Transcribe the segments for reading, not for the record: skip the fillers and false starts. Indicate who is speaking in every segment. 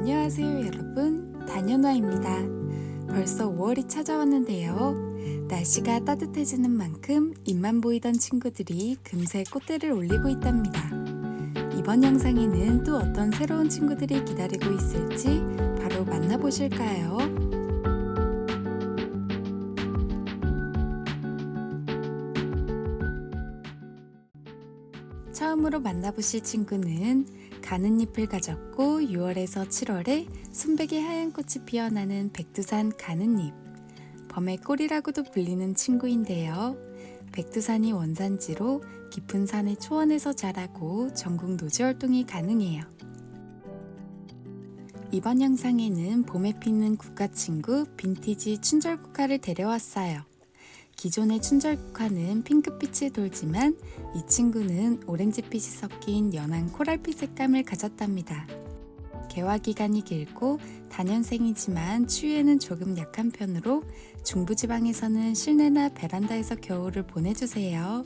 Speaker 1: 안녕하세요 여러분, 단연화입니다. 벌써 5월이 찾아왔는데요. 날씨가 따뜻해지는 만큼 잎만 보이던 친구들이 금세 꽃대를 올리고 있답니다. 이번 영상에는 또 어떤 새로운 친구들이 기다리고 있을지 바로 만나보실까요? 처음으로 만나보실 친구는 가는 잎을 가졌고 6월에서 7월에 순백의 하얀 꽃이 피어나는 백두산 가는잎, 범의 꼴이라고도 불리는 친구인데요. 백두산이 원산지로 깊은 산의 초원에서 자라고 전국 노지 활동이 가능해요. 이번 영상에는 봄에 피는 국화친구 빈티지 춘절국화를 데려왔어요. 기존의 춘절국화는 핑크빛을 돌지만 이 친구는 오렌지빛이 섞인 연한 코랄빛 색감을 가졌답니다. 개화 기간이 길고 단연생이지만 추위에는 조금 약한 편으로 중부지방에서는 실내나 베란다에서 겨울을 보내주세요.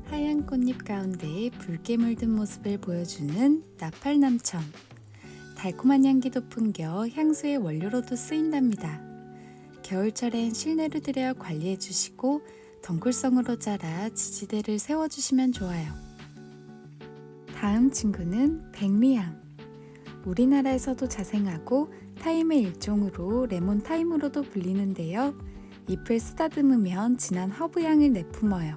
Speaker 1: 하얀 꽃잎 가운데 붉게 물든 모습을 보여주는 나팔남천. 달콤한 향기도 풍겨 향수의 원료로도 쓰인답니다. 겨울철엔 실내로 들여 관리해주시고 덩굴성으로 자라 지지대를 세워주시면 좋아요. 다음 친구는 백리향. 우리나라에서도 자생하고 타임의 일종으로 레몬 타임으로도 불리는데요. 잎을 쓰다듬으면 진한 허브향을 내뿜어요.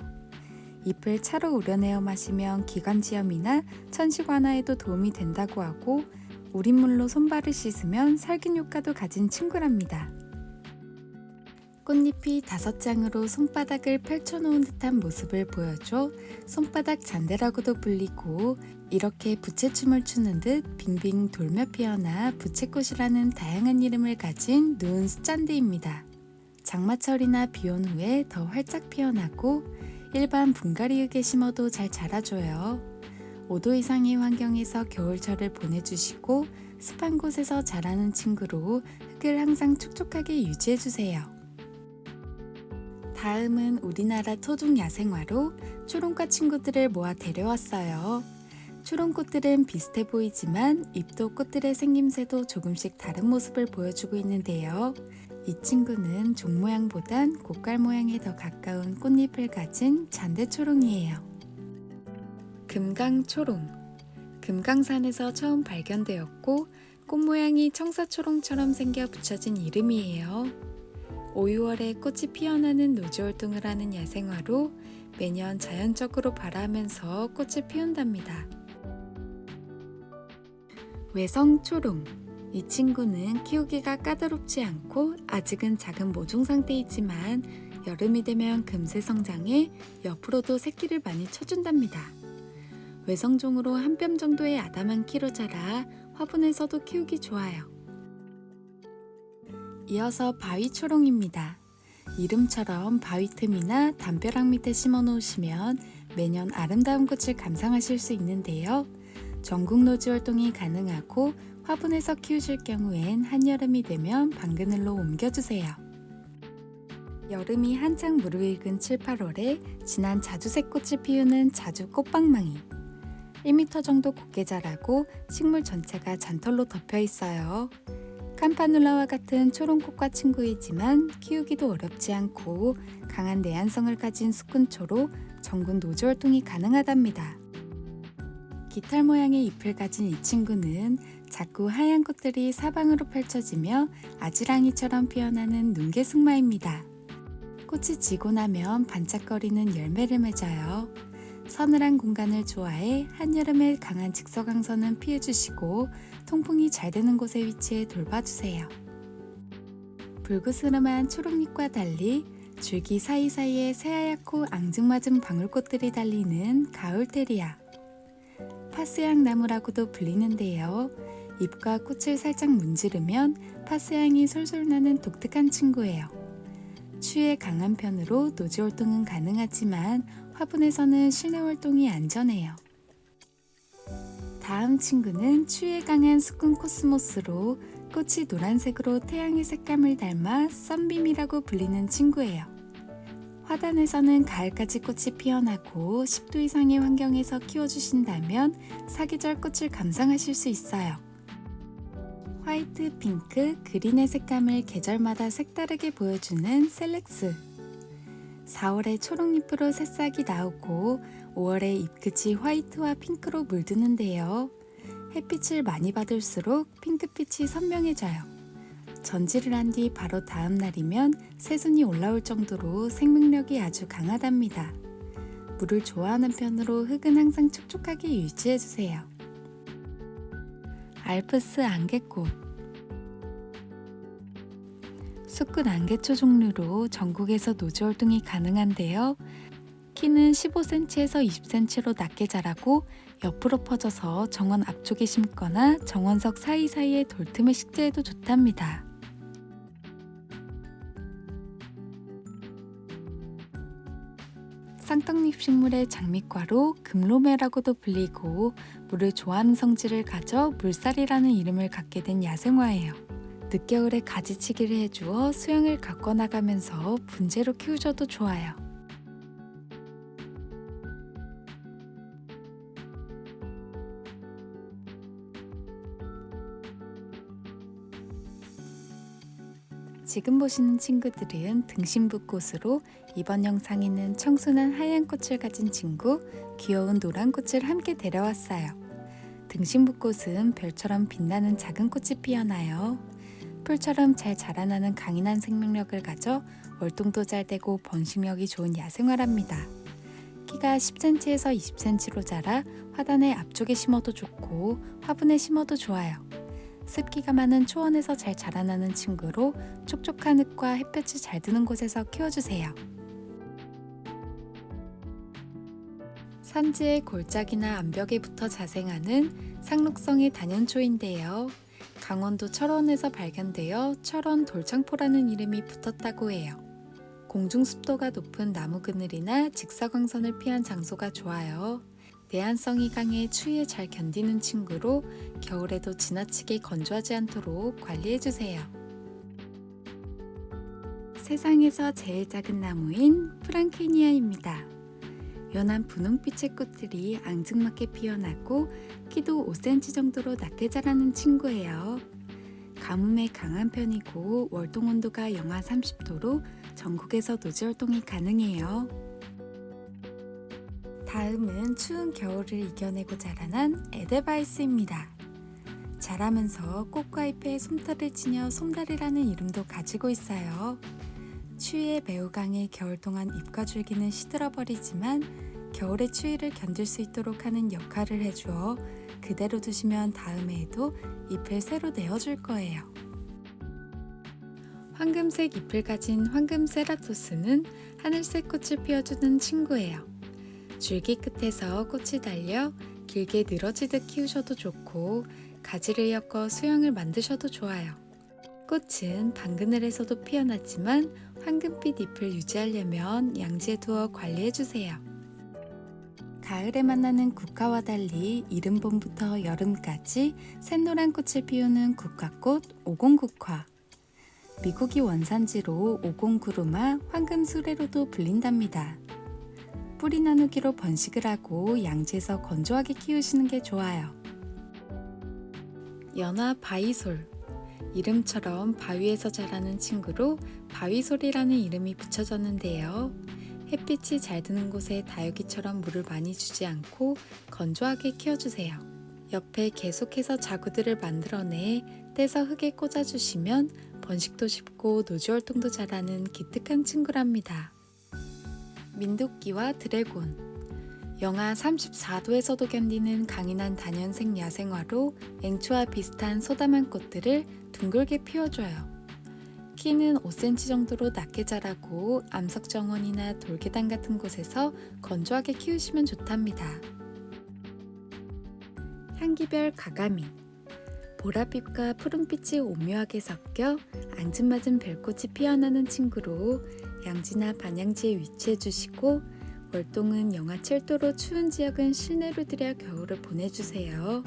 Speaker 1: 잎을 차로 우려내어 마시면 기관지염이나 천식 완화에도 도움이 된다고 하고 우린물로 손발을 씻으면 살균 효과도 가진 친구랍니다. 꽃잎이 5장으로 손바닥을 펼쳐놓은 듯한 모습을 보여줘 손바닥 잔대라고도 불리고 이렇게 부채춤을 추는 듯 빙빙 돌며 피어나 부채꽃이라는 다양한 이름을 가진 누운수 잔디입니다. 장마철이나 비온 후에 더 활짝 피어나고 일반 분갈이흙에 심어도 잘 자라줘요. 5도 이상의 환경에서 겨울철을 보내주시고 습한 곳에서 자라는 친구로 흙을 항상 촉촉하게 유지해주세요. 다음은 우리나라 토종 야생화로 초롱과 친구들을 모아 데려왔어요. 초롱꽃들은 비슷해 보이지만 잎도 꽃들의 생김새도 조금씩 다른 모습을 보여주고 있는데요. 이 친구는 종 모양보단 꽃갈 모양에 더 가까운 꽃잎을 가진 잔대초롱이에요. 금강초롱. 금강산에서 처음 발견되었고 꽃 모양이 청사초롱처럼 생겨 붙여진 이름이에요. 5, 6월에 꽃이 피어나는 노지활동을 하는 야생화로 매년 자연적으로 발하면서 꽃을 피운답니다. 외성초롱. 이 친구는 키우기가 까다롭지 않고 아직은 작은 모종 상태이지만 여름이 되면 금세 성장해 옆으로도 새끼를 많이 쳐준답니다. 외성종으로 한 뼘 정도의 아담한 키로 자라 화분에서도 키우기 좋아요. 이어서 바위초롱입니다. 이름처럼 바위 틈이나 담벼락 밑에 심어 놓으시면 매년 아름다운 꽃을 감상하실 수 있는데요. 전국 노지 활동이 가능하고 화분에서 키우실 경우엔 한여름이 되면 방그늘로 옮겨주세요. 여름이 한창 무르익은 7, 8월에 진한 자주색 꽃을 피우는 자주 꽃방망이. 1m 정도 곱게 자라고 식물 전체가 잔털로 덮여 있어요. 캄파눌라와 같은 초롱꽃과 친구이지만 키우기도 어렵지 않고 강한 내한성을 가진 수꾼초로 전국 노지 활동이 가능하답니다. 깃털 모양의 잎을 가진 이 친구는 자꾸 하얀 꽃들이 사방으로 펼쳐지며 아지랑이처럼 피어나는 눈개승마입니다. 꽃이 지고 나면 반짝거리는 열매를 맺어요. 서늘한 공간을 좋아해 한여름에 강한 직서광선은 피해주시고 통풍이 잘 되는 곳에 위치해 돌봐주세요. 불그스름한 초록잎과 달리 줄기 사이사이에 새하얗고 앙증맞은 방울꽃들이 달리는 가을테리아. 파스향 나무라고도 불리는데요. 잎과 꽃을 살짝 문지르면 파스향이 솔솔 나는 독특한 친구예요. 추위에 강한 편으로 노지 활동은 가능하지만 화분에서는 실내 활동이 안전해요. 다음 친구는 추위에 강한 수꾼 코스모스로 꽃이 노란색으로 태양의 색감을 닮아 썬빔이라고 불리는 친구예요. 화단에서는 가을까지 꽃이 피어나고 10도 이상의 환경에서 키워주신다면 사계절 꽃을 감상하실 수 있어요. 화이트, 핑크, 그린의 색감을 계절마다 색다르게 보여주는 셀렉스. 4월에 초록잎으로 새싹이 나오고 5월에 잎끝이 화이트와 핑크로 물드는데요. 햇빛을 많이 받을수록 핑크빛이 선명해져요. 전지를 한 뒤 바로 다음 날이면 새순이 올라올 정도로 생명력이 아주 강하답니다. 물을 좋아하는 편으로 흙은 항상 촉촉하게 유지해주세요. 알프스 안개꽃. 숲끝 안개초 종류로 전국에서 노지 활동이 가능한데요. 키는 15cm에서 20cm로 낮게 자라고 옆으로 퍼져서 정원 앞쪽에 심거나 정원석 사이사이에 돌틈을 식재해도 좋답니다. 쌍떡잎 식물의 장미과로 금로매라고도 불리고 물을 좋아하는 성질을 가져 물살이라는 이름을 갖게 된 야생화예요. 늦겨울에 가지치기를 해주어 수영을 갖고 나가면서 분재로 키우셔도 좋아요. 지금 보시는 친구들은 등심붓꽃으로 이번 영상에는 청순한 하얀 꽃을 가진 친구, 귀여운 노란 꽃을 함께 데려왔어요. 등심붓꽃은 별처럼 빛나는 작은 꽃이 피어나요. 풀처럼 잘 자라나는 강인한 생명력을 가져 월동도 잘 되고 번식력이 좋은 야생화랍니다. 키가 10cm에서 20cm로 자라 화단의 앞쪽에 심어도 좋고 화분에 심어도 좋아요. 습기가 많은 초원에서 잘 자라나는 친구로 촉촉한 흙과 햇볕이 잘 드는 곳에서 키워주세요. 산지의 골짜기나 암벽에 붙어 자생하는 상록성의 단연초인데요. 강원도 철원에서 발견되어 철원 돌창포라는 이름이 붙었다고 해요. 공중 습도가 높은 나무 그늘이나 직사광선을 피한 장소가 좋아요. 내한성이 강해 추위에 잘 견디는 친구로 겨울에도 지나치게 건조하지 않도록 관리해주세요. 세상에서 제일 작은 나무인 프랑케니아입니다. 연한 분홍빛의 꽃들이 앙증맞게 피어나고 키도 5cm 정도로 낮게 자라는 친구예요. 가뭄에 강한 편이고 월동 온도가 영하 30도로 전국에서 노지 활동이 가능해요. 다음은 추운 겨울을 이겨내고 자라난 에델바이스입니다. 자라면서 꽃과 잎에 솜털을 지녀 솜달이라는 이름도 가지고 있어요. 추위에 매우 강해 겨울 동안 잎과 줄기는 시들어버리지만 겨울의 추위를 견딜 수 있도록 하는 역할을 해주어 그대로 두시면 다음 해에도 잎을 새로 내어줄 거예요. 황금색 잎을 가진 황금 세라토스는 하늘색 꽃을 피워주는 친구예요. 줄기 끝에서 꽃이 달려 길게 늘어지듯 키우셔도 좋고 가지를 엮어 수영을 만드셔도 좋아요. 꽃은 방그늘에서도 피어나지만 황금빛 잎을 유지하려면 양지에 두어 관리해주세요. 가을에 만나는 국화와 달리 이른 봄부터 여름까지 샛노란 꽃을 피우는 국화꽃 오공국화. 미국이 원산지로 오공구루마 황금수레로도 불린답니다. 뿌리 나누기로 번식을 하고 양지에서 건조하게 키우시는 게 좋아요. 연화 바위솔. 이름처럼 바위에서 자라는 친구로 바위솔이라는 이름이 붙여졌는데요. 햇빛이 잘 드는 곳에 다육이처럼 물을 많이 주지 않고 건조하게 키워주세요. 옆에 계속해서 자구들을 만들어내 떼서 흙에 꽂아주시면 번식도 쉽고 노지 활동도 잘하는 기특한 친구랍니다. 민도끼와 드래곤. 영하 34도에서도 견디는 강인한 단연생 야생화로 앵초와 비슷한 소담한 꽃들을 둥글게 피워줘요. 키는 5cm 정도로 낮게 자라고 암석 정원이나 돌계단 같은 곳에서 건조하게 키우시면 좋답니다. 향기별 가가미. 보랏빛과 푸른빛이 오묘하게 섞여 앙증맞은 별꽃이 피어나는 친구로 양지나 반양지에 위치해 주시고 월동은 영하 7도로 추운 지역은 실내로 들여 겨울을 보내주세요.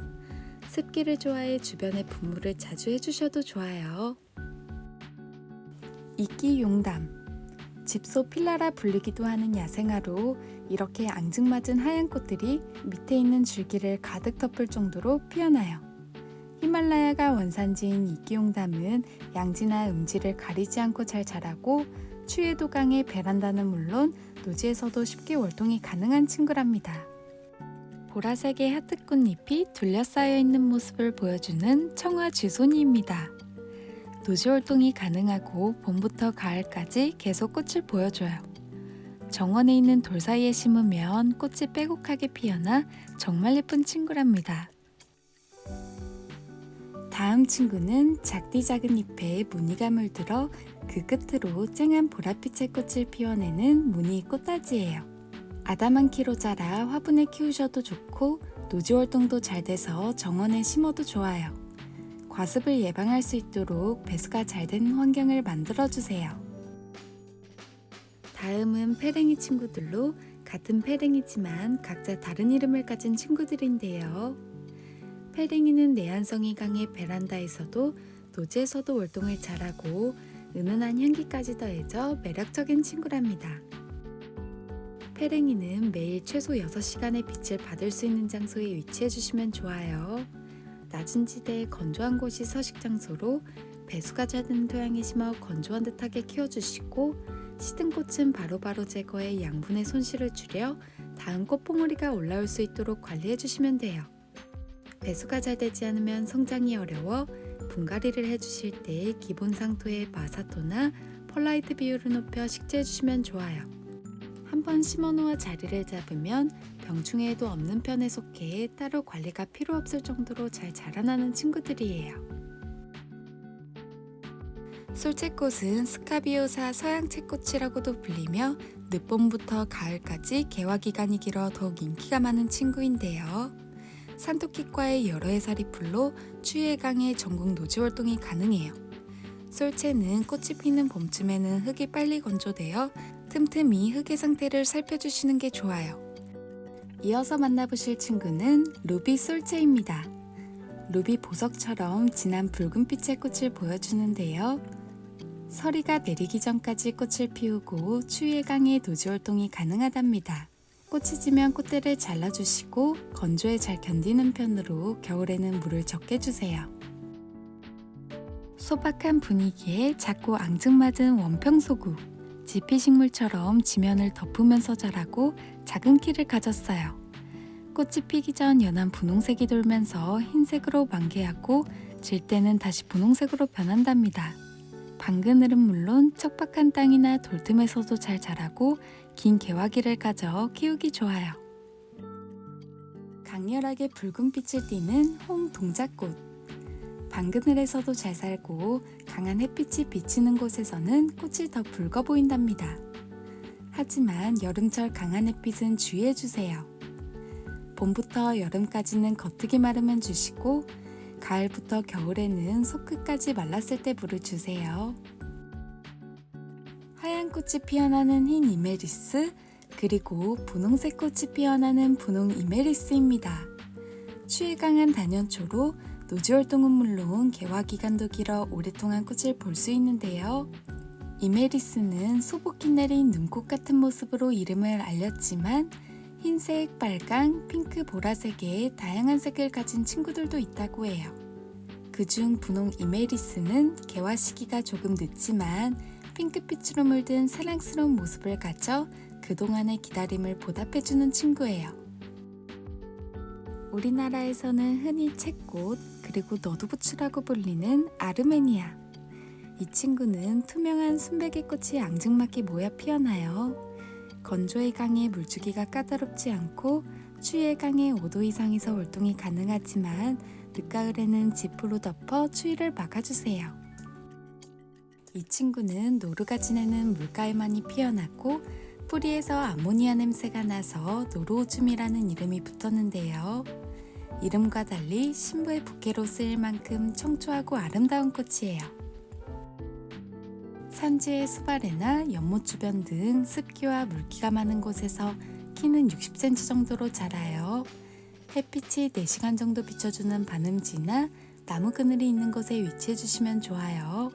Speaker 1: 습기를 좋아해 주변에 분무를 자주 해주셔도 좋아요. 이끼용담. 집소필라라 불리기도 하는 야생화로 이렇게 앙증맞은 하얀 꽃들이 밑에 있는 줄기를 가득 덮을 정도로 피어나요. 히말라야가 원산지인 이끼용담은 양지나 음지를 가리지 않고 잘 자라고 추위에도 강해 베란다는 물론 노지에서도 쉽게 월동이 가능한 친구랍니다. 보라색의 하트꽃잎이 둘러싸여 있는 모습을 보여주는 청화 쥐손이입니다. 노지 활동이 가능하고 봄부터 가을까지 계속 꽃을 보여줘요. 정원에 있는 돌 사이에 심으면 꽃이 빼곡하게 피어나 정말 예쁜 친구랍니다. 다음 친구는 작디 작은 잎에 무늬가 물들어 그 끝으로 쨍한 보랏빛의 꽃을 피워내는 무늬 꽃다지예요. 아담한 키로 자라 화분에 키우셔도 좋고 노지 활동도 잘 돼서 정원에 심어도 좋아요. 과습을 예방할 수 있도록 배수가 잘 된 환경을 만들어주세요. 다음은 페랭이 친구들로 같은 페랭이지만 각자 다른 이름을 가진 친구들인데요. 페랭이는 내한성이 강해 베란다에서도 노지에서도 월동을 잘하고 은은한 향기까지 더해져 매력적인 친구랍니다. 페랭이는 매일 최소 6시간의 빛을 받을 수 있는 장소에 위치해 주시면 좋아요. 낮은 지대에 건조한 곳이 서식 장소로 배수가 잘 된 토양에 심어 건조한 듯하게 키워주시고 시든 꽃은 바로바로 제거해 양분의 손실을 줄여 다음 꽃봉오리가 올라올 수 있도록 관리해 주시면 돼요. 배수가 잘 되지 않으면 성장이 어려워 분갈이를 해주실 때 기본 상토의 마사토나 펄라이트 비율을 높여 식재해 주시면 좋아요. 한번 심어놓아 자리를 잡으면 병충해에도 없는 편에 속해 따로 관리가 필요 없을 정도로 잘 자라나는 친구들이에요. 솔채꽃은 스카비오사 서양채꽃이라고도 불리며 늦봄부터 가을까지 개화 기간이 길어 더욱 인기가 많은 친구인데요. 산토끼과의 여러 해살이 풀로 추위에 강해 전국 노지 활동이 가능해요. 솔채는 꽃이 피는 봄쯤에는 흙이 빨리 건조되어 틈틈이 흙의 상태를 살펴주시는 게 좋아요. 이어서 만나보실 친구는 루비 솔채입니다. 루비 보석처럼 진한 붉은빛의 꽃을 보여주는데요. 서리가 내리기 전까지 꽃을 피우고 추위에 강해 노지 활동이 가능하답니다. 꽃이 지면 꽃대를 잘라주시고 건조에 잘 견디는 편으로 겨울에는 물을 적게 주세요. 소박한 분위기에 작고 앙증맞은 원평소구, 지피식물처럼 지면을 덮으면서 자라고 작은 키를 가졌어요. 꽃이 피기 전 연한 분홍색이 돌면서 흰색으로 만개하고 질 때는 다시 분홍색으로 변한답니다. 방그늘은 물론 척박한 땅이나 돌틈에서도 잘 자라고 긴 개화기를 가져 키우기 좋아요. 강렬하게 붉은빛을 띠는 홍동작꽃. 방그늘에서도 잘 살고 강한 햇빛이 비치는 곳에서는 꽃이 더 붉어 보인답니다. 하지만 여름철 강한 햇빛은 주의해주세요. 봄부터 여름까지는 겉흙이 마르면 주시고 가을부터 겨울에는 속끝까지 말랐을 때 물을 주세요. 하얀 꽃이 피어나는 흰 이메리스, 그리고 분홍색 꽃이 피어나는 분홍 이메리스입니다. 추위 강한 단연초로 노지 활동은 물론 개화 기간도 길어 오랫동안 꽃을 볼 수 있는데요. 이메리스는 소복히 내린 눈꽃 같은 모습으로 이름을 알렸지만 흰색, 빨강, 핑크, 보라색의 다양한 색을 가진 친구들도 있다고 해요. 그중 분홍 이메리스는 개화 시기가 조금 늦지만 핑크빛으로 물든 사랑스러운 모습을 가져 그동안의 기다림을 보답해주는 친구예요. 우리나라에서는 흔히 채꽃, 그리고 너두부추라고 불리는 아르메니아. 이 친구는 투명한 순백의 꽃이 앙증맞게 모여 피어나요. 건조에 강해 물주기가 까다롭지 않고 추위에 강해 5도 이상에서 활동이 가능하지만 늦가을에는 지프로 덮어 추위를 막아주세요. 이 친구는 노루가 지내는 물가에 많이 피어나고 뿌리에서 아모니아 냄새가 나서 노루오줌이라는 이름이 붙었는데요. 이름과 달리 신부의 부케로 쓰일 만큼 청초하고 아름다운 꽃이에요. 산지의 수발에나 연못 주변 등 습기와 물기가 많은 곳에서 키는 60cm 정도로 자라요. 햇빛이 4시간 정도 비춰주는 반음지나 나무 그늘이 있는 곳에 위치해 주시면 좋아요.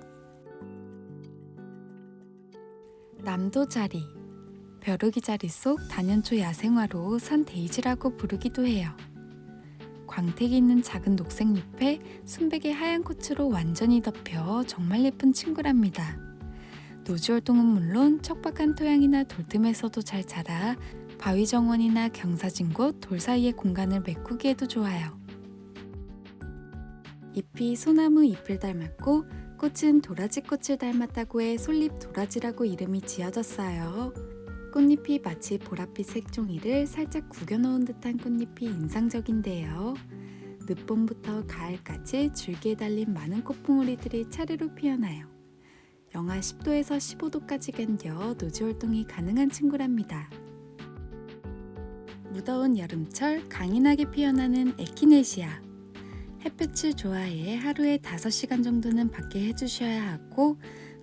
Speaker 1: 남도자리, 벼룩이 자리 속 단연초 야생화로 산 데이지라고 부르기도 해요. 광택이 있는 작은 녹색잎에 순백의 하얀 꽃으로 완전히 덮여 정말 예쁜 친구랍니다. 노지월동은 물론 척박한 토양이나 돌틈에서도 잘 자라 바위 정원이나 경사진 곳, 돌 사이의 공간을 메꾸기에도 좋아요. 잎이 소나무 잎을 닮았고 꽃은 도라지 꽃을 닮았다고 해 솔잎 도라지라고 이름이 지어졌어요. 꽃잎이 마치 보랏빛 색종이를 살짝 구겨 넣은 듯한 꽃잎이 인상적인데요. 늦봄부터 가을까지 줄기에 달린 많은 꽃봉오리들이 차례로 피어나요. 영하 10도에서 15도까지 견뎌 노지활동이 가능한 친구랍니다. 무더운 여름철 강인하게 피어나는 에키네시아. 햇볕을 좋아해 하루에 5시간 정도는 밖에 해주셔야 하고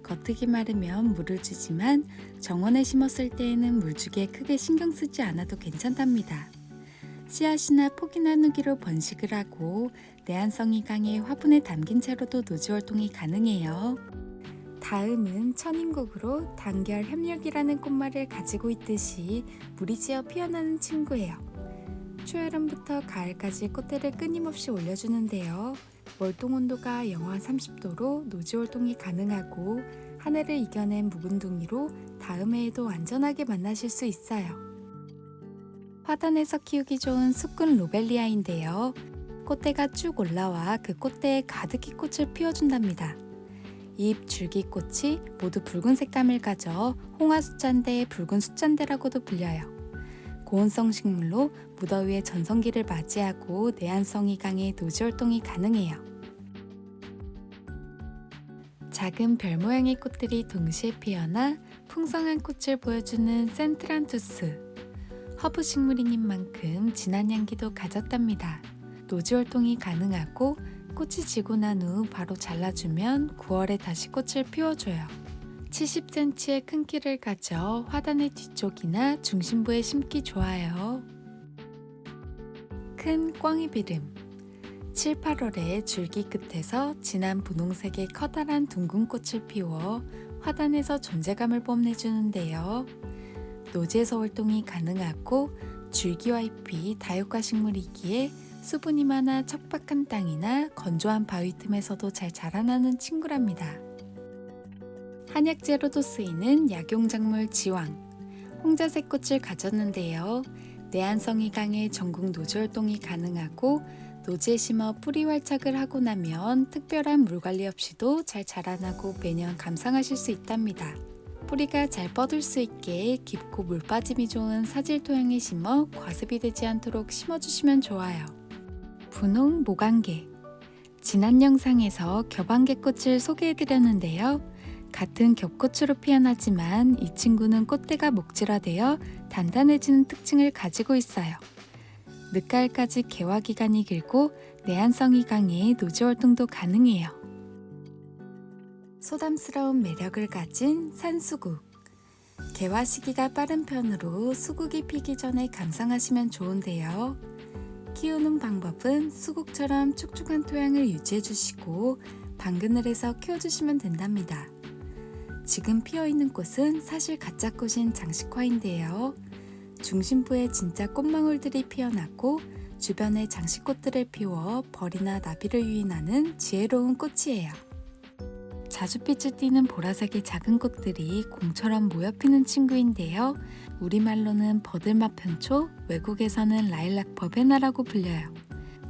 Speaker 1: 겉흙이 마르면 물을 주지만 정원에 심었을 때에는 물주기에 크게 신경 쓰지 않아도 괜찮답니다. 씨앗이나 포기 나누기로 번식을 하고 내한성이 강해 화분에 담긴 채로도 노지활동이 가능해요. 다음은 천인국으로 단결 협력이라는 꽃말을 가지고 있듯이 무리지어 피어나는 친구예요. 초여름부터 가을까지 꽃대를 끊임없이 올려주는데요. 월동 온도가 영하 30도로 노지월동이 가능하고 한 해를 이겨낸 묵은둥이로 다음 해에도 안전하게 만나실 수 있어요. 화단에서 키우기 좋은 숲근 로벨리아인데요. 꽃대가 쭉 올라와 그 꽃대에 가득히 꽃을 피워준답니다. 잎, 줄기 꽃이 모두 붉은 색감을 가져 홍화숫잔대, 붉은 숫잔대라고도 불려요. 고온성 식물로 무더위의 전성기를 맞이하고 내한성이 강해 노지활동이 가능해요. 작은 별 모양의 꽃들이 동시에 피어나 풍성한 꽃을 보여주는 센트란투스. 허브 식물인 만큼 진한 향기도 가졌답니다. 노지활동이 가능하고 꽃이 지고 난 후 바로 잘라주면 9월에 다시 꽃을 피워줘요. 70cm의 큰 키를 가져 화단의 뒤쪽이나 중심부에 심기 좋아요. 큰 꽝이비름. 7, 8월에 줄기 끝에서 진한 분홍색의 커다란 둥근 꽃을 피워 화단에서 존재감을 뽐내주는데요. 노지에서 활동이 가능하고 줄기와 잎이 다육과 식물이기에 수분이 많아 척박한 땅이나 건조한 바위 틈에서도 잘 자라나는 친구랍니다. 한약재로도 쓰이는 약용작물 지왕, 홍자색 꽃을 가졌는데요. 내한성이 강해 전국 노지활동이 가능하고 노지에 심어 뿌리 활착을 하고 나면 특별한 물관리 없이도 잘 자라나고 매년 감상하실 수 있답니다. 뿌리가 잘 뻗을 수 있게 깊고 물 빠짐이 좋은 사질 토양에 심어 과습이 되지 않도록 심어주시면 좋아요. 분홍 모간개. 지난 영상에서 겹안개꽃을 소개해드렸는데요. 같은 겹꽃으로 피어나지만 이 친구는 꽃대가 목질화되어 단단해지는 특징을 가지고 있어요. 늦가을까지 개화 기간이 길고 내한성이 강해 노지활동도 가능해요. 소담스러운 매력을 가진 산수국. 개화 시기가 빠른 편으로 수국이 피기 전에 감상하시면 좋은데요. 키우는 방법은 수국처럼 축축한 토양을 유지해주시고 방그늘에서 키워주시면 된답니다. 지금 피어있는 꽃은 사실 가짜 꽃인 장식화인데요. 중심부에 진짜 꽃망울들이 피어나고 주변에 장식꽃들을 피워 벌이나 나비를 유인하는 지혜로운 꽃이에요. 자줏빛을 띠는 보라색의 작은 꽃들이 공처럼 모여 피는 친구인데요. 우리말로는 버들마편초, 외국에서는 라일락 버베나라고 불려요.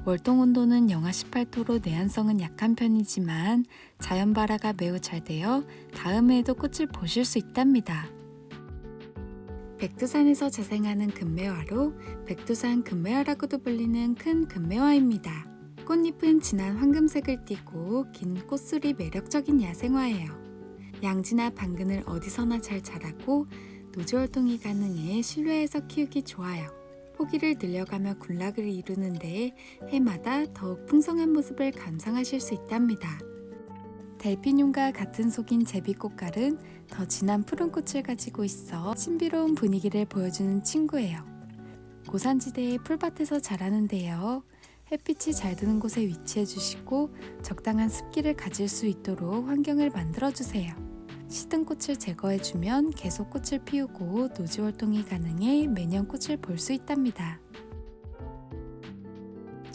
Speaker 1: 월동 온도는 영하 18도로 내한성은 약한 편이지만 자연 발화가 매우 잘 되어 다음 해에도 꽃을 보실 수 있답니다. 백두산에서 자생하는 금매화로 백두산 금매화라고도 불리는 큰 금매화입니다. 꽃잎은 진한 황금색을 띠고 긴 꽃술이 매력적인 야생화예요. 양지나 방근을 어디서나 잘 자라고 노지활동이 가능해 실외에서 키우기 좋아요. 포기를 늘려가며 군락을 이루는데 해마다 더욱 풍성한 모습을 감상하실 수 있답니다. 델피뇽과 같은 속인 제비꽃갈은 더 진한 푸른 꽃을 가지고 있어 신비로운 분위기를 보여주는 친구예요. 고산지대의 풀밭에서 자라는데요. 햇빛이 잘 드는 곳에 위치해 주시고 적당한 습기를 가질 수 있도록 환경을 만들어 주세요. 시든 꽃을 제거해주면 계속 꽃을 피우고 노지활동이 가능해 매년 꽃을 볼 수 있답니다.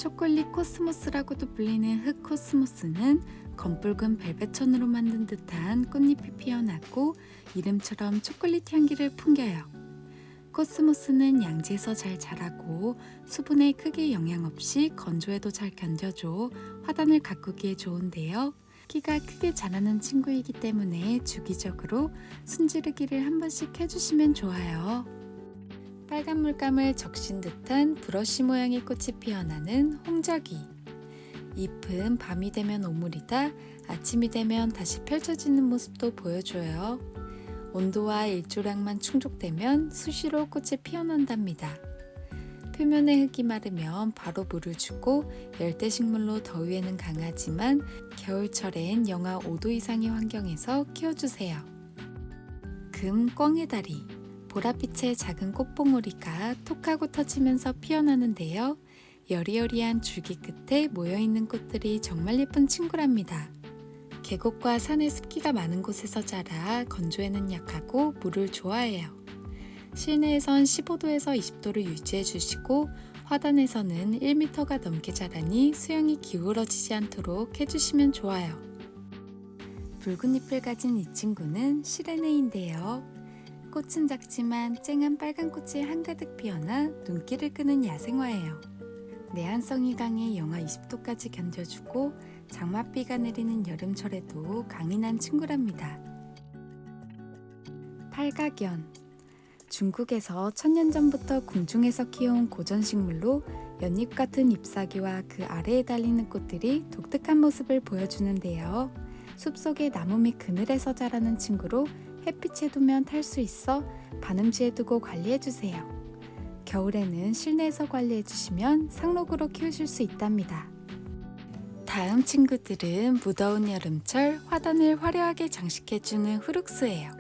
Speaker 1: 초콜릿 코스모스라고도 불리는 흑 코스모스는 검붉은 벨벳천으로 만든 듯한 꽃잎이 피어나고 이름처럼 초콜릿 향기를 풍겨요. 코스모스는 양지에서 잘 자라고 수분에 크게 영향 없이 건조에도 잘 견뎌줘 화단을 가꾸기에 좋은데요. 키가 크게 자라는 친구이기 때문에 주기적으로 순지르기를 한 번씩 해주시면 좋아요. 빨간 물감을 적신 듯한 브러쉬 모양의 꽃이 피어나는 홍자귀. 잎은 밤이 되면 오므리다 아침이 되면 다시 펼쳐지는 모습도 보여줘요. 온도와 일조량만 충족되면 수시로 꽃이 피어난답니다. 표면의 흙이 마르면 바로 물을 주고 열대식물로 더위에는 강하지만 겨울철엔 영하 5도 이상의 환경에서 키워주세요. 금 꿩의다리. 보랏빛의 작은 꽃봉오리가 톡하고 터지면서 피어나는데요. 여리여리한 줄기 끝에 모여있는 꽃들이 정말 예쁜 친구랍니다. 계곡과 산의 습기가 많은 곳에서 자라 건조에는 약하고 물을 좋아해요. 실내에선 15도에서 20도를 유지해 주시고 화단에서는 1m가 넘게 자라니 수영이 기울어지지 않도록 해주시면 좋아요. 붉은 잎을 가진 이 친구는 시레네인데요. 꽃은 작지만 쨍한 빨간 꽃이 한가득 피어나 눈길을 끄는 야생화예요. 내한성이 강해 영하 20도까지 견뎌주고 장맛비가 내리는 여름철에도 강인한 친구랍니다. 팔각연. 중국에서 1000년 전부터 궁중에서 키워온 고전식물로 연잎 같은 잎사귀와 그 아래에 달리는 꽃들이 독특한 모습을 보여주는데요. 숲속의 나무 밑 그늘에서 자라는 친구로 햇빛에 두면 탈 수 있어 반음지에 두고 관리해주세요. 겨울에는 실내에서 관리해주시면 상록으로 키우실 수 있답니다. 다음 친구들은 무더운 여름철 화단을 화려하게 장식해주는 후룩스예요.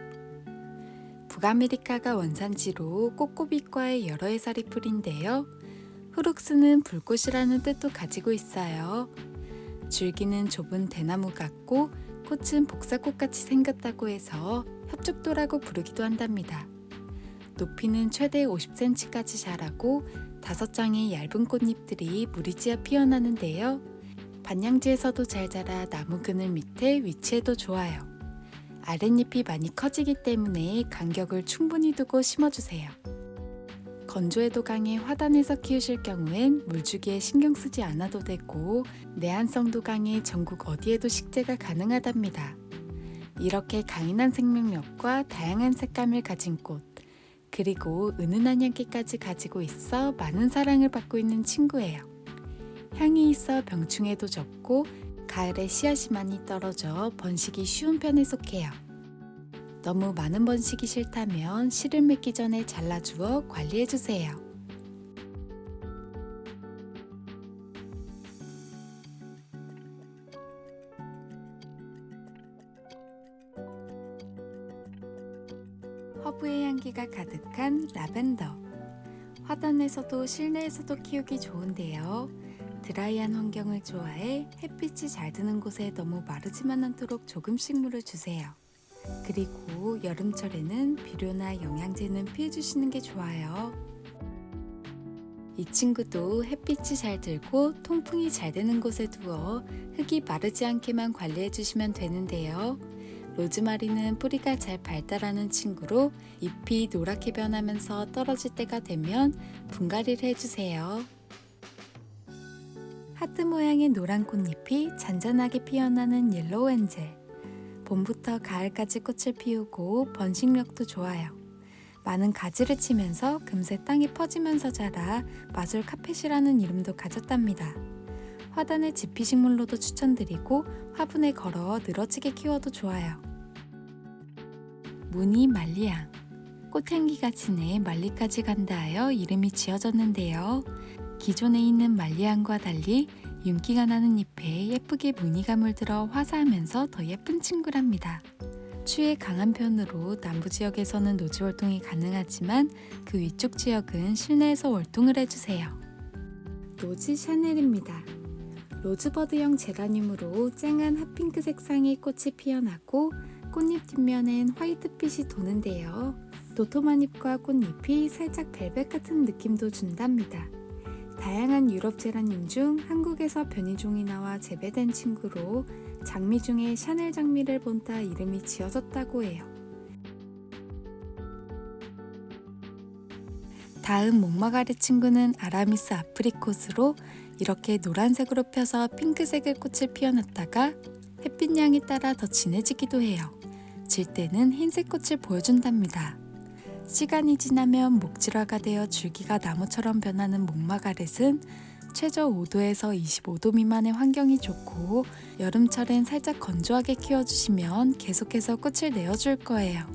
Speaker 1: 북아메리카가 원산지로 꼬꼬빛과의 여러 해살이 풀인데요. 후룩스는 불꽃이라는 뜻도 가지고 있어요. 줄기는 좁은 대나무 같고 꽃은 복사꽃같이 생겼다고 해서 협죽도라고 부르기도 한답니다. 높이는 최대 50cm까지 자라고 5장의 얇은 꽃잎들이 무리지어 피어나는데요. 반양지에서도 잘 자라 나무 그늘 밑에 위치해도 좋아요. 아랫잎이 많이 커지기 때문에 간격을 충분히 두고 심어주세요. 건조에도 강해 화단에서 키우실 경우엔 물주기에 신경 쓰지 않아도 되고 내한성도 강해 전국 어디에도 식재가 가능하답니다. 이렇게 강인한 생명력과 다양한 색감을 가진 꽃, 그리고 은은한 향기까지 가지고 있어 많은 사랑을 받고 있는 친구예요. 향이 있어 병충해도 적고 가을에 씨앗이 많이 떨어져 번식이 쉬운 편에 속해요. 너무 많은 번식이 싫다면 씨를 맺기 전에 잘라주어 관리해주세요. 허브의 향기가 가득한 라벤더. 화단에서도 실내에서도 키우기 좋은데요. 드라이한 환경을 좋아해 햇빛이 잘 드는 곳에 너무 마르지만 않도록 조금씩 물을 주세요. 그리고 여름철에는 비료나 영양제는 피해주시는 게 좋아요. 이 친구도 햇빛이 잘 들고 통풍이 잘 되는 곳에 두어 흙이 마르지 않게만 관리해주시면 되는데요. 로즈마리는 뿌리가 잘 발달하는 친구로 잎이 노랗게 변하면서 떨어질 때가 되면 분갈이를 해주세요. 하트 모양의 노란 꽃잎이 잔잔하게 피어나는 옐로우 엔젤. 봄부터 가을까지 꽃을 피우고 번식력도 좋아요. 많은 가지를 치면서 금세 땅에 퍼지면서 자라 마술 카펫이라는 이름도 가졌답니다. 화단의 지피식물로도 추천드리고 화분에 걸어 늘어지게 키워도 좋아요. 무늬 말리향. 꽃향기가 진해 말리까지 간다 하여 이름이 지어졌는데요. 기존에 있는 말리향과 달리 윤기가 나는 잎에 예쁘게 무늬가 물들어 화사하면서 더 예쁜 친구랍니다. 추위에 강한 편으로 남부 지역에서는 노지 활동이 가능하지만 그 위쪽 지역은 실내에서 활동을 해주세요. 로즈 샤넬입니다. 로즈버드형 제라늄으로 쨍한 핫핑크 색상의 꽃이 피어나고 꽃잎 뒷면엔 화이트빛이 도는데요. 도톰한 잎과 꽃잎이 살짝 벨벳 같은 느낌도 준답니다. 다양한 유럽 제라늄 중 한국에서 변이종이 나와 재배된 친구로 장미 중에 샤넬 장미를 본따 이름이 지어졌다고 해요. 다음 목마가리 친구는 아라미스 아프리콧으로 이렇게 노란색으로 펴서 핑크색의 꽃을 피워놨다가 햇빛 양에 따라 더 진해지기도 해요. 질 때는 흰색 꽃을 보여준답니다. 시간이 지나면 목질화가 되어 줄기가 나무처럼 변하는 목마가렛은 최저 5도에서 25도 미만의 환경이 좋고 여름철엔 살짝 건조하게 키워주시면 계속해서 꽃을 내어줄 거예요.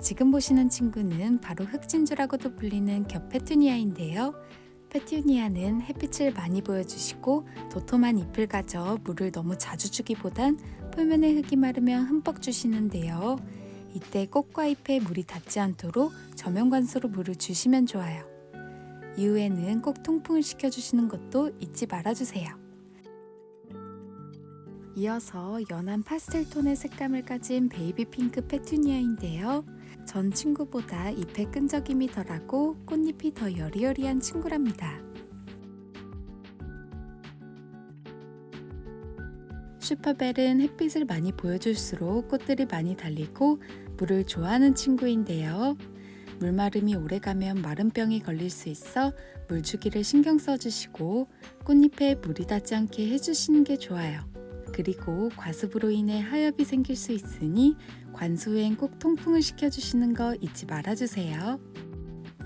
Speaker 1: 지금 보시는 친구는 바로 흑진주라고도 불리는 겹 페투니아인데요. 페투니아는 햇빛을 많이 보여주시고 도톰한 잎을 가져 물을 너무 자주 주기보단 표면에 흙이 마르면 흠뻑 주시는데요. 이때 꽃과 잎에 물이 닿지 않도록 저면관수로 물을 주시면 좋아요. 이후에는 꼭 통풍을 시켜주시는 것도 잊지 말아주세요. 이어서 연한 파스텔 톤의 색감을 가진 베이비 핑크 페투니아인데요. 전 친구보다 잎의 끈적임이 덜하고 꽃잎이 더 여리여리한 친구랍니다. 슈퍼벨은 햇빛을 많이 보여줄수록 꽃들이 많이 달리고 물을 좋아하는 친구인데요. 물마름이 오래가면 마름병이 걸릴 수 있어 물주기를 신경 써주시고 꽃잎에 물이 닿지 않게 해주시는 게 좋아요. 그리고 과습으로 인해 하엽이 생길 수 있으니 관수 후엔 꼭 통풍을 시켜주시는 거 잊지 말아주세요.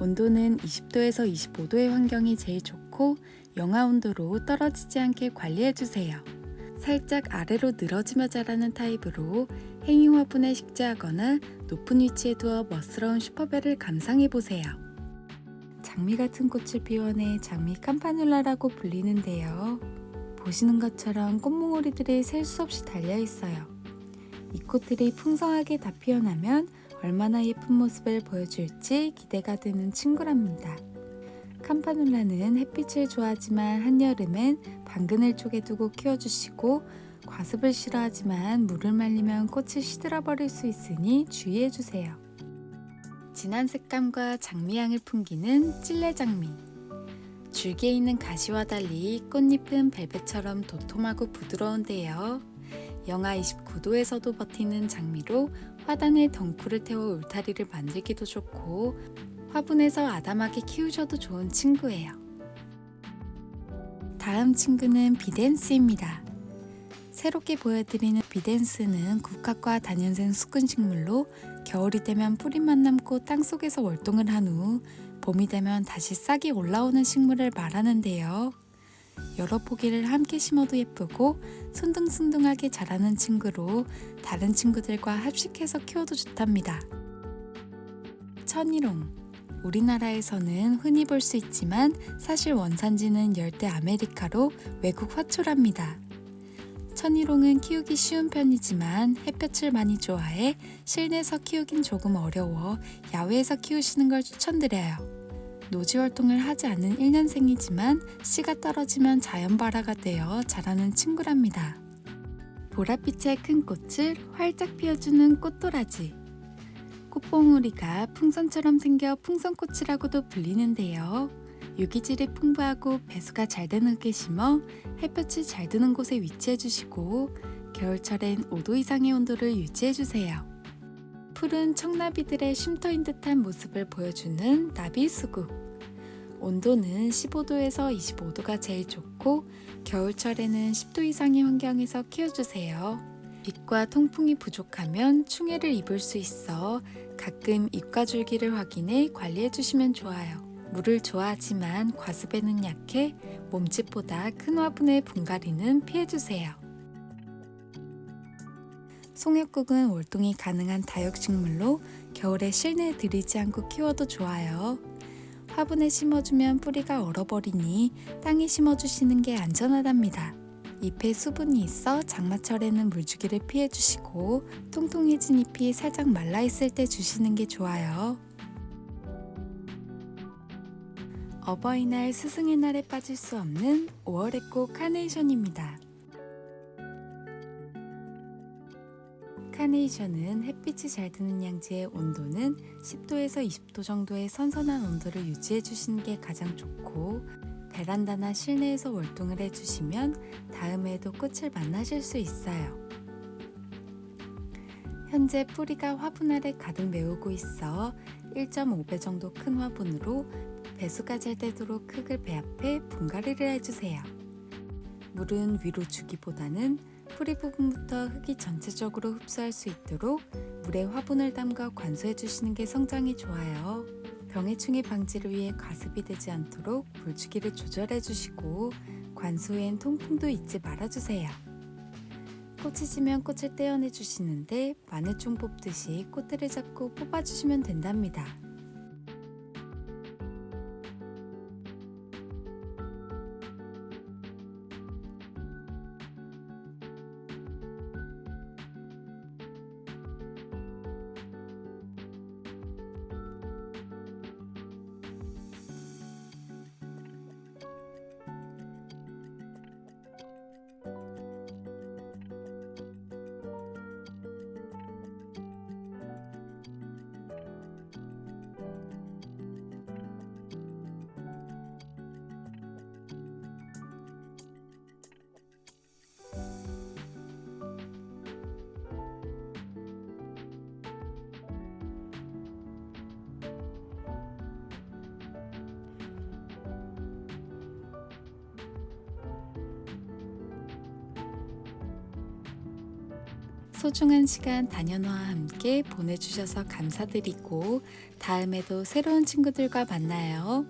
Speaker 1: 온도는 20도에서 25도의 환경이 제일 좋고 영하 온도로 떨어지지 않게 관리해주세요. 살짝 아래로 늘어지며 자라는 타입으로 행위 화분에 식재하거나 높은 위치에 두어 멋스러운 슈퍼벨을 감상해보세요. 장미 같은 꽃을 피워내 장미 캄파눌라라고 불리는데요. 보시는 것처럼 꽃몽오리들이 셀 수 없이 달려있어요. 이 꽃들이 풍성하게 다 피어나면 얼마나 예쁜 모습을 보여줄지 기대가 되는 친구랍니다. 캄파눌라는 햇빛을 좋아하지만 한여름엔 방그늘 쪽에 두고 키워주시고 과습을 싫어하지만 물을 말리면 꽃이 시들어버릴 수 있으니 주의해주세요. 진한 색감과 장미향을 풍기는 찔레장미. 줄기에 있는 가시와 달리 꽃잎은 벨벳처럼 도톰하고 부드러운데요. 영하 29도에서도 버티는 장미로 화단에 덩쿨을 태워 울타리를 만들기도 좋고 화분에서 아담하게 키우셔도 좋은 친구예요. 다음 친구는 비덴스입니다. 새롭게 보여드리는 비덴스는 국화과 다년생 수근식물로 겨울이 되면 뿌리만 남고 땅속에서 월동을 한 후 봄이 되면 다시 싹이 올라오는 식물을 말하는데요. 여러 포기를 함께 심어도 예쁘고 순둥순둥하게 자라는 친구로 다른 친구들과 합식해서 키워도 좋답니다. 천일홍. 우리나라에서는 흔히 볼 수 있지만 사실 원산지는 열대 아메리카로 외국 화초랍니다. 천일홍은 키우기 쉬운 편이지만 햇볕을 많이 좋아해 실내에서 키우긴 조금 어려워 야외에서 키우시는 걸 추천드려요. 노지 활동을 하지 않은 1년생이지만 씨가 떨어지면 자연발화가 되어 자라는 친구랍니다. 보랏빛의 큰 꽃을 활짝 피워주는 꽃도라지. 꽃봉오리가 풍선처럼 생겨 풍선꽃이라고도 불리는데요. 유기질이 풍부하고 배수가 잘 되는 흙에 심어 햇볕이 잘 드는 곳에 위치해주시고 겨울철엔 5도 이상의 온도를 유지해주세요. 푸른 청나비들의 쉼터인 듯한 모습을 보여주는 나비수국. 온도는 15도에서 25도가 제일 좋고 겨울철에는 10도 이상의 환경에서 키워주세요. 빛과 통풍이 부족하면 충해를 입을 수 있어 가끔 잎과 줄기를 확인해 관리해주시면 좋아요. 물을 좋아하지만 과습에는 약해 몸집보다 큰 화분의 분갈이는 피해주세요. 송엽국은 월동이 가능한 다육식물로 겨울에 실내에 들이지 않고 키워도 좋아요. 화분에 심어주면 뿌리가 얼어버리니 땅에 심어주시는 게 안전하답니다. 잎에 수분이 있어 장마철에는 물주기를 피해주시고 통통해진 잎이 살짝 말라있을 때 주시는 게 좋아요. 어버이날 스승의 날에 빠질 수 없는 5월의 꽃 카네이션입니다. 카네이션은 햇빛이 잘 드는 양지의 온도는 10도에서 20도 정도의 선선한 온도를 유지해 주시는 게 가장 좋고, 베란다나 실내에서 월동을 해주시면 다음에도 꽃을 만나실 수 있어요. 현재 뿌리가 화분 아래 가득 메우고 있어 1.5배 정도 큰 화분으로 배수가 잘 되도록 흙을 배합해 분갈이를 해주세요. 물은 위로 주기보다는 뿌리 부분부터 흙이 전체적으로 흡수할 수 있도록 물에 화분을 담가 관수해 주시는 게 성장이 좋아요. 병해충의 방지를 위해 과습이 되지 않도록 물주기를 조절해 주시고, 관수 후엔 통풍도 잊지 말아 주세요. 꽃이 지면 꽃을 떼어내 주시는데 마늘총 뽑듯이 꽃들을 잡고 뽑아주시면 된답니다. 소중한 시간 단연어와 함께 보내주셔서 감사드리고, 다음에도 새로운 친구들과 만나요.